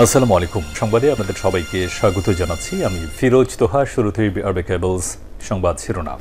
আসসালামু আলাইকুম। সংবাদে আপনাদের সবাইকে স্বাগত জানাচ্ছি। আমি ফিরোজ তোহা। শুরুতেই আরবে কেবলস সংবাদ শিরোনাম।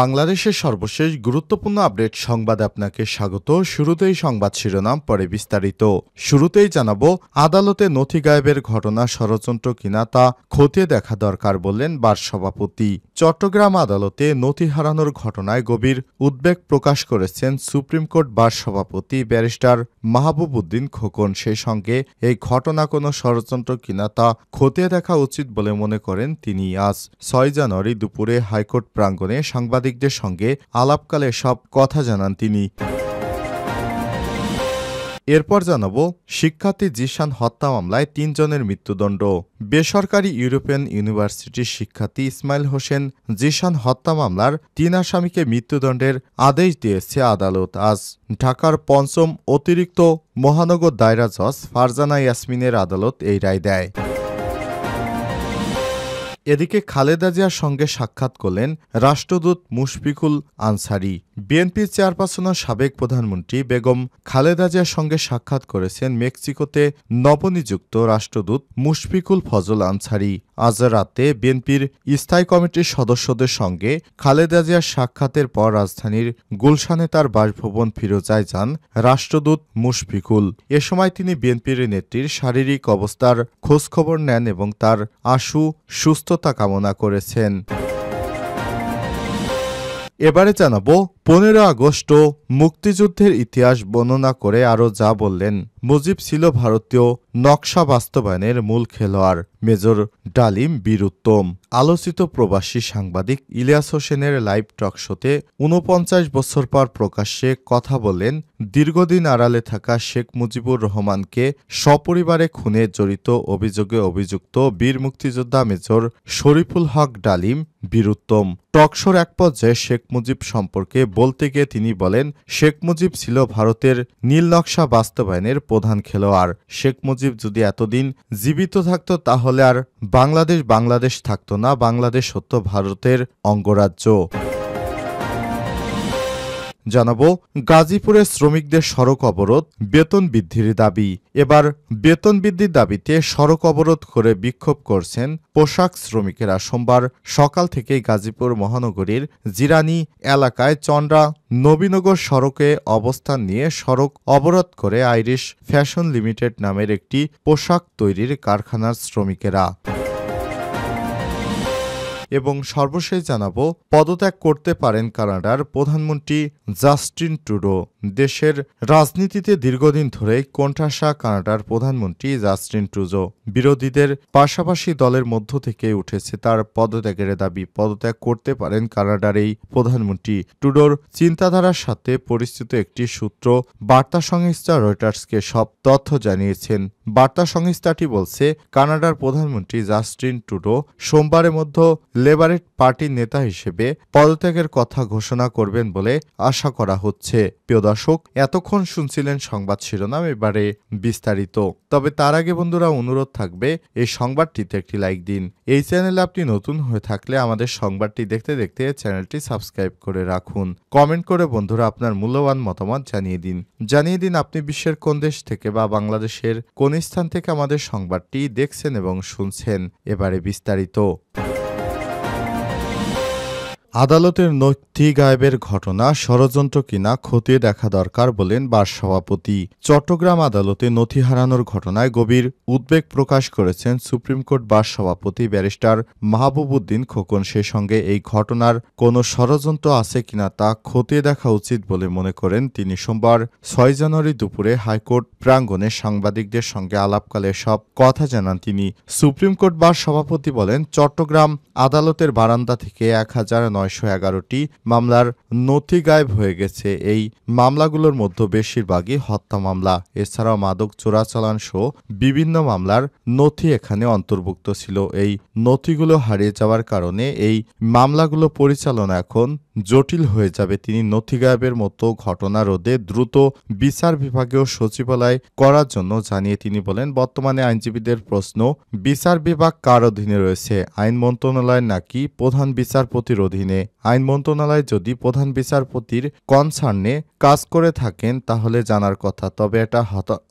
বাংলাদেশের সর্বশেষ গুরুত্বপূর্ণ আপডেট সংবাদে আপনাকে স্বাগত। শুরুতেই সংবাদ শিরোনাম, পরে বিস্তারিত। শুরুতেই জানাবো, আদালতে নথি গায়েবের ঘটনা ষড়যন্ত্র কিনা তা খতিয়ে দেখা দরকার বললেন বার সভাপতি। চট্টগ্রাম আদালতে নথি হারানোর ঘটনায় গভীর উদ্বেগ প্রকাশ করেছেন সুপ্রিম কোর্ট বার সভাপতি ব্যারিস্টার মাহবুব উদ্দিন খোকন। সেই সঙ্গে এই ঘটনা কোনো ষড়যন্ত্র কিনা তা খতিয়ে দেখা উচিত বলে মনে করেন তিনি। আজ ৬ জানুয়ারি দুপুরে হাইকোর্ট প্রাঙ্গণে সাংবাদিকদের সঙ্গে আলাপকালে সব কথা জানান তিনি। এরপর জানাবো, শিক্ষার্থী জিশান হত্যা মামলায় ৩ জনের মৃত্যুদণ্ড। বেসরকারি ইউরোপিয়ান ইউনিভার্সিটির শিক্ষার্থী ইসমাইল হোসেন জিশান হত্যা মামলার ৩ আসামিকে মৃত্যুদণ্ডের আদেশ দিয়েছে আদালত। আজ ঢাকার পঞ্চম অতিরিক্ত মহানগর দায়রা জজ ফারজানা ইয়াসমিনের আদালত এই রায় দেয়। এদিকে খালেদা জিয়ার সঙ্গে সাক্ষাৎ করলেন রাষ্ট্রদূত মুশফিকুল আনসারী। বিএনপির চেয়ারপারসন সাবেক প্রধানমন্ত্রী বেগম খালেদা জিয়ার সঙ্গে সাক্ষাৎ করেছেন মেক্সিকোতে নবনিযুক্ত রাষ্ট্রদূত মুশফিকুল ফজল আনসারী। আজ রাতে বিএনপির স্থায়ী কমিটির সদস্যদের সঙ্গে খালেদা জিয়ার সাক্ষাতের পর রাজধানীর গুলশানে তার বাসভবন ফিরোজায় যান রাষ্ট্রদূত মুশফিকুল। এ সময় তিনি বিএনপির নেত্রীর শারীরিক অবস্থার খোঁজখবর নেন এবং তার আশু সুস্থতা কামনা করেছেন। এবারে জানাবো, ১৫ আগস্ট মুক্তিযুদ্ধের ইতিহাস বর্ণনা করে আরও যা বললেন, মুজিব ছিল ভারতীয় নকশা বাস্তবায়নের মূল খেলোয়াড়। মেজর ডালিম বীরুত্তম। আলোচিত প্রবাসী সাংবাদিক ইলিয়াস হোসেনের লাইভ টকশোতে ৪৯ বছর পর প্রকাশ্যে কথা বললেন দীর্ঘদিন আড়ালে থাকা শেখ মুজিবুর রহমানকে সপরিবারে খুনে জড়িত অভিযোগে অভিযুক্ত বীর মুক্তিযোদ্ধা মেজর শরীফুল হক ডালিম বীরুত্তম। টকশোর এক পর্যায়ে শেখ মুজিব সম্পর্কে বলতে গিয়ে তিনি বলেন, শেখ মুজিব ছিল ভারতের নীল নকশা বাস্তবায়নের প্রধান খেলোয়াড়। শেখ মুজিব যদি এতদিন জীবিত থাকত তাহলে আর বাংলাদেশ থাকতো না, বাংলাদেশ হতো ভারতের অঙ্গরাজ্য। জানাবো, গাজীপুরে শ্রমিকদের সড়ক অবরোধ, বেতন বৃদ্ধির দাবি। এবার বেতন বৃদ্ধির দাবিতে সড়ক অবরোধ করে বিক্ষোভ করছেন পোশাক শ্রমিকেরা। সোমবার সকাল থেকেই গাজীপুর মহানগরীর জিরানী এলাকায় চন্দ্রা নবীনগর সড়কে অবস্থান নিয়ে সড়ক অবরোধ করে আইরিশ ফ্যাশন লিমিটেড নামের একটি পোশাক তৈরির কারখানার শ্রমিকেরা। এবং সর্বশেষ জানাবো, পদত্যাগ করতে পারেন কানাডার প্রধানমন্ত্রী জাস্টিন ট্রুডো। দেশের রাজনীতিতে দীর্ঘদিন ধরেই কোণঠাসা কানাডার প্রধানমন্ত্রী জাস্টিন ট্রুডো। বিরোধীদের পাশাপাশি দলের মধ্য থেকে উঠেছে তার পদত্যাগের দাবি। পদত্যাগ করতে পারেন কানাডার এই প্রধানমন্ত্রী। ট্রুডোর চিন্তাধারার সাথে পরিচিত একটি সূত্র বার্তা সংস্থা রয়টার্সকে সব তথ্য জানিয়েছেন। বার্তা সংস্থাটি বলছে, কানাডার প্রধানমন্ত্রী জাস্টিন ট্রুডো সোমবারের মধ্যে লেবারেট পার্টির নেতা হিসেবে পদত্যাগের কথা ঘোষণা করবেন বলে আশা করা হচ্ছে। প্রিয় দর্শক, এতক্ষণ শুনছিলেন সংবাদ শিরোনাম, এবারে বিস্তারিত। তবে তার আগে বন্ধুরা, অনুরোধ থাকবে এই সংবাদটিতে একটি লাইক দিন। এই চ্যানেলে আপনি নতুন হয়ে থাকলে আমাদের সংবাদটি দেখতে দেখতে চ্যানেলটি সাবস্ক্রাইব করে রাখুন। কমেন্ট করে বন্ধুরা আপনার মূল্যবান মতামত জানিয়ে দিন আপনি বিশ্বের কোন দেশ থেকে বা বাংলাদেশের কোন স্থান থেকে আমাদের সংবাদটি দেখছেন এবং শুনছেন। এবারে বিস্তারিত। আদালতের নথি গায়েবের ঘটনা ষড়যন্ত্র কিনা খতিয়ে দেখা দরকার বলেন বার সভাপতি। চট্টগ্রাম আদালতে নথি হারানোর ঘটনায় গভীর উদ্বেগ প্রকাশ করেছেন সুপ্রিম কোর্ট বার সভাপতি ব্যারিস্টার মাহবুব উদ্দিন খোকন। সেই সঙ্গে এই ঘটনার কোনো ষড়যন্ত্র আছে কিনা তা খতিয়ে দেখা উচিত বলে মনে করেন তিনি। সোমবার ৬ জানুয়ারি দুপুরে হাইকোর্ট প্রাঙ্গণে সাংবাদিকদের সঙ্গে আলাপকালে সব কথা জানান তিনি। সুপ্রিম কোর্ট বার সভাপতি বলেন, চট্টগ্রাম আদালতের বারান্দা থেকে ১,৯১১টি মামলার নথি গায়েব হয়ে গেছে। এই মামলাগুলোর মধ্যে বেশিরভাগই হত্যা মামলা। এছাড়াও মাদক চোরাচালান সহ বিভিন্ন মামলার নথি এখানে অন্তর্ভুক্ত ছিল। এই নথিগুলো হারিয়ে যাওয়ার কারণে এই মামলাগুলো পরিচালনা এখন জটিল হয়ে যাবে। তিনি নথি গায়েবের মতো ঘটনা রোধে দ্রুত বিচার বিভাগীয় সচিবালয় করার জন্য জানিয়ে তিনি বলেন, বর্তমানে আইনজীবীদের প্রশ্ন, বিচার বিভাগ কার অধীনে রয়েছে? আইন মন্ত্রণালয় নাকি প্রধান বিচারপতির অধীনে? আইন মন্ত্রণালয় যদি প্রধান বিচারপতির কনসার্নে কাজ করে থাকেন তাহলে জানার কথা, তবে এটা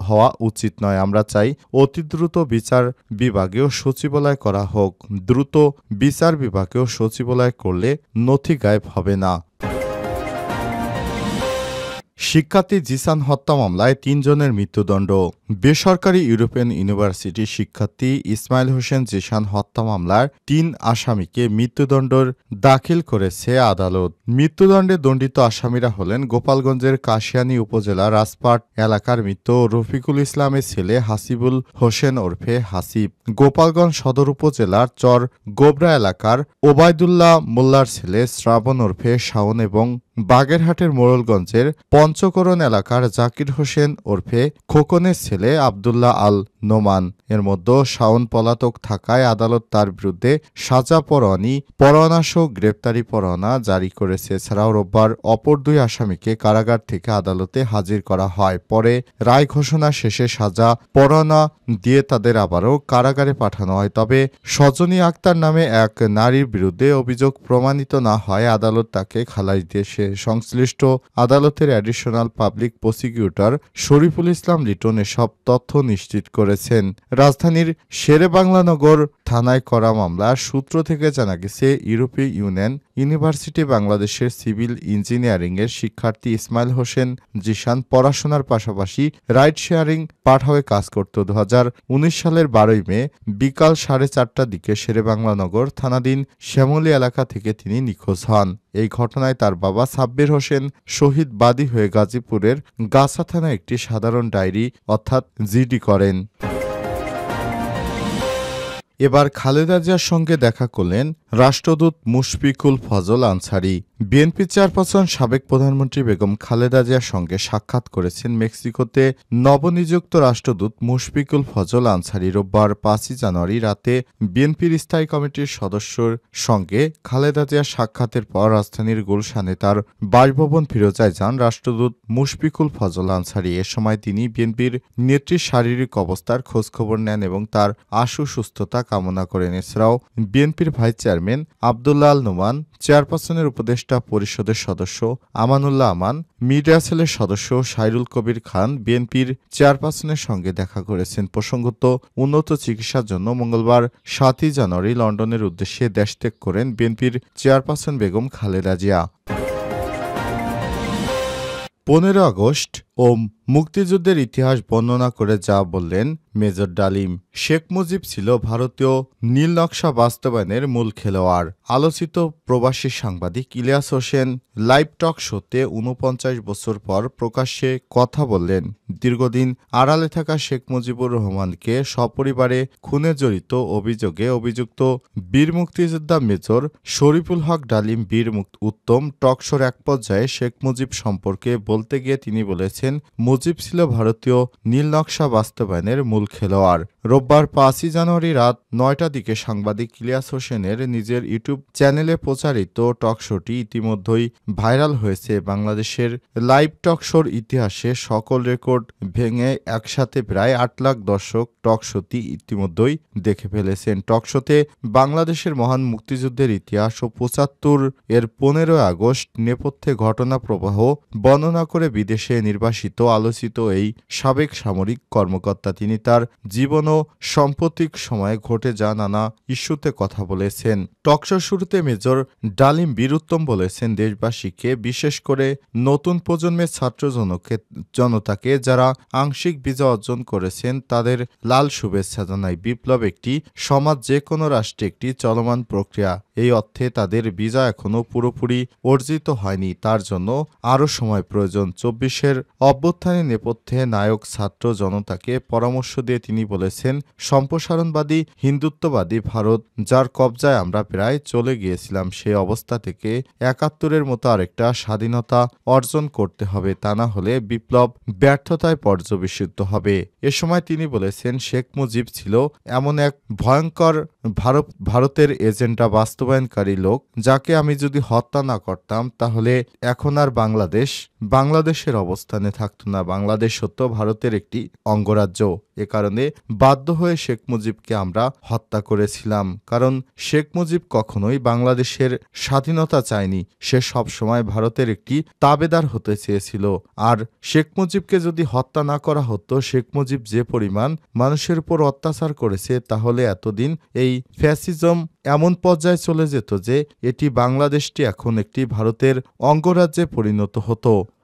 হওয়া উচিত নয়। আমরা চাই অতি দ্রুত বিচার বিভাগীয় সচিবালয় করা হোক। দ্রুত বিচার বিভাগীয় সচিবালয় করলে নথি গায়েব হবে না। শিক্ষার্থী জিসান হত্যা মামলায় ৩ জনের মৃত্যুদণ্ড। বেসরকারি ইউরোপিয়ান ইউনিভার্সিটির শিক্ষার্থী ইসমাইল হোসেন জিসান হত্যা মামলার ৩ আসামিকে মৃত্যুদণ্ড দাখিল করেছে আদালত। মৃত্যুদণ্ডে দণ্ডিত আসামিরা হলেন গোপালগঞ্জের কাশিয়ানী উপজেলা রাজপাট এলাকার মৃত রফিকুল ইসলামের ছেলে হাসিবুল হোসেন ওরফে হাসিব, গোপালগঞ্জ সদর উপজেলার চর গোবরা এলাকার ওবায়দুল্লাহ মোল্লার ছেলে শ্রাবণ ওরফে শাওন এবং বাগেরহাটের মোড়লগঞ্জের পঞ্চকরণ এলাকার জাকির হোসেন ওরফে খোকনের ছেলে আবদুল্লাহ আল নোমান। এর মধ্যে শাওন পলাতক থাকায় আদালত তার বিরুদ্ধে সাজা পরোয়ানাসহ গ্রেপ্তারি পরোয়ানা জারি করেছে। এছাড়াও রোববার অপর ২ আসামিকে কারাগার থেকে আদালতে হাজির করা হয়। পরে রায় ঘোষণা শেষে সাজা পরোয়ানা দিয়ে তাদের আবারও কারাগারে পাঠানো হয়। তবে সজনী আক্তার নামে এক নারীর বিরুদ্ধে অভিযোগ প্রমাণিত না হয় আদালত তাকে খালাস দিয়েছে। সংশ্লিষ্ট আদালতের additional public prosecutor Shariful Islam Liton এসব তথ্য নিশ্চিত করেছেন। রাজধানীর শেরেবাংলানগর থানায় করা মামলার সূত্র থেকে জানা গেছে, ইউরোপীয় ইউনিয়ন ইউনিভার্সিটি বাংলাদেশের সিভিল ইঞ্জিনিয়ারিংয়ের শিক্ষার্থী ইসমাইল হোসেন জিসান পড়াশোনার পাশাপাশি রাইড শেয়ারিং পাঠাওয়ে কাজ করত। 2019 সালের 12 মে বিকাল 4:30টার দিকে শেরেবাংলানগর থানাধীন শ্যামলী এলাকা থেকে তিনি নিখোঁজ হন। এই ঘটনায় তার বাবা সাব্বির হোসেন শহীদ বাদী হয়ে গাজীপুরের গাছা থানায় একটি সাধারণ ডায়েরি অর্থাৎ জিডি করেন। এবার খালেদা জিয়ার সঙ্গে দেখা করলেন রাষ্ট্রদূত মুশফিকুল ফজল আনসারী। বিএনপি চেয়ারপারসন সাবেক প্রধানমন্ত্রী বেগম খালেদা জিয়ার সঙ্গে সাক্ষাৎ করেছেন মেক্সিকোতে নবনিযুক্ত রাষ্ট্রদূত মুশফিকুল ফজল আনসারী। রোববার 5 জানুয়ারি রাতে বিএনপির স্থায়ী কমিটির সদস্যর সঙ্গে খালেদা জিয়ার সাক্ষাতের পর রাজধানীর গুলশানে তার বাসভবন ফিরোজায় যান রাষ্ট্রদূত মুশফিকুল ফজল আনসারী। এ সময় তিনি বিএনপির নেত্রীর শারীরিক অবস্থার খোঁজখবর নেন এবং তার আশু সুস্থতা কামনা করেন। এছাড়াও বিএনপির ভাইস চেয়ারম্যান আবদুল্লাহ আল নোমান, চেয়ারপারসনের উপদেষ্টা পরিষদের সদস্য আমানুল্লাহ আমান, মিডিয়া সেলের সদস্য সাইরুল কবির খান বিএনপির চেয়ারপারসনের সঙ্গে দেখা করেছেন। প্রসঙ্গত, উন্নত চিকিৎসার জন্য মঙ্গলবার 7 জানুয়ারি লন্ডনের উদ্দেশ্যে দেশত্যাগ করেন বিএনপির চেয়ারপারসন বেগম খালেদা জিয়া। 15 আগস্ট ও মুক্তিযুদ্ধের ইতিহাস বর্ণনা করে যা বললেন মেজর ডালিম। শেখ মুজিব ছিল ভারতীয় নীলনকশা বাস্তবায়নের মূল খেলোয়াড়। আলোচিত প্রবাসী সাংবাদিক ইলিয়াস হোসেন লাইভ টক শোতে 49 বছর পর প্রকাশ্যে কথা বললেন। দীর্ঘদিন আড়ালে থাকা শেখ মুজিবুর রহমানকে সপরিবারে খুনে জড়িত অভিযোগে অভিযুক্ত বীর মুক্তিযোদ্ধা মেজর শরীফুল হক ডালিম বীর উত্তম টকশোর এক পর্যায়ে শেখ মুজিব সম্পর্কে বলতে গিয়ে তিনি বলেছেন, মুজিব ছিল ভারতীয় নীলনকশা বাস্তবায়নের মূল খেলোয়াড়। রোববার 5 জানুয়ারি রাত 9টার দিকে সাংবাদিক ইলিয়াস হোসেনের নিজের ইউটিউব চ্যানেলে প্রচারিত টকশোটি ইতিমধ্যেই ভাইরাল হয়েছে। বাংলাদেশের লাইভ টকশোর ইতিহাসে সকল রেকর্ড ভেঙে একসাথে প্রায় 8 লাখ দর্শক টকশোটি ইতিমধ্যেই দেখে ফেলেছেন। টকশোতে বাংলাদেশের মহান মুক্তিযুদ্ধের ইতিহাস ও 75 এর 15 আগস্ট নেপথ্যে ঘটনা প্রবাহ বর্ণনা করে বিদেশে নির্বাসিত আলোচিত এই সাবেক সামরিক কর্মকর্তা তিনি তার জীবন ও সাম্প্রতিক সময়ে ঘটে যাওয়া নানা ইস্যুতে কথা বলেছেন। টকশো শুরুতে মেজর ডালিম বীর উত্তম বলেছেন, দেশবাসীকে বিশেষ করে নতুন প্রজন্মের ছাত্র জনতাকে যারা আংশিক বিজয় অর্জন করেছেন তাদের লাল শুভেচ্ছা জানাই। বিপ্লব একটি সমাজ যে কোনো রাষ্ট্রে একটি চলমান প্রক্রিয়া। এই অর্থে তাদের বিজয় এখনও পুরোপুরি অর্জিত হয়নি, তার জন্য আরও সময় প্রয়োজন। 24-এর অভ্যুত্থান অভ্যুত্থানের নেপথ্যে নায়ক ছাত্র জনতাকে পরামর্শ দিয়ে তিনি বলেছেন, সম্প্রসারণবাদী হিন্দুত্ববাদী ভারত যার কবজায় আমরা প্রায় চলে গিয়েছিলাম, সেই অবস্থা থেকে ৭১-এর মতো আরেকটা স্বাধীনতা অর্জন করতে হবে, তা না হলে বিপ্লব ব্যর্থতায় পর্যবেসিত হবে। এ সময় তিনি বলেছেন, শেখ মুজিব ছিল এমন এক ভয়ঙ্কর ভারতের এজেন্ডা বাস্তবায়নকারী লোক, যাকে আমি যদি হত্যা না করতাম তাহলে এখন আর বাংলাদেশের অবস্থানে থাকতো না। বাংলাদেশ হতো ভারতের একটি অঙ্গরাজ্য। এ কারণে বাধ্য হয়ে শেখ মুজিবকে আমরা হত্যা করেছিলাম, কারণ শেখ মুজিব কখনোই বাংলাদেশের স্বাধীনতা চায়নি। সে সবসময় ভারতের একটি তাবেদার হতে চেয়েছিল। আর শেখ মুজিবকে যদি হত্যা না করা হতো, শেখ মুজিব যে পরিমাণ মানুষের উপর অত্যাচার করেছে, তাহলে এতদিন এই ফ্যাসিজম এমন পর্যায়ে চলে যেত যে এটি বাংলাদেশটি এখন একটি ভারতের অঙ্গরাজ্যে পরিণত হতো।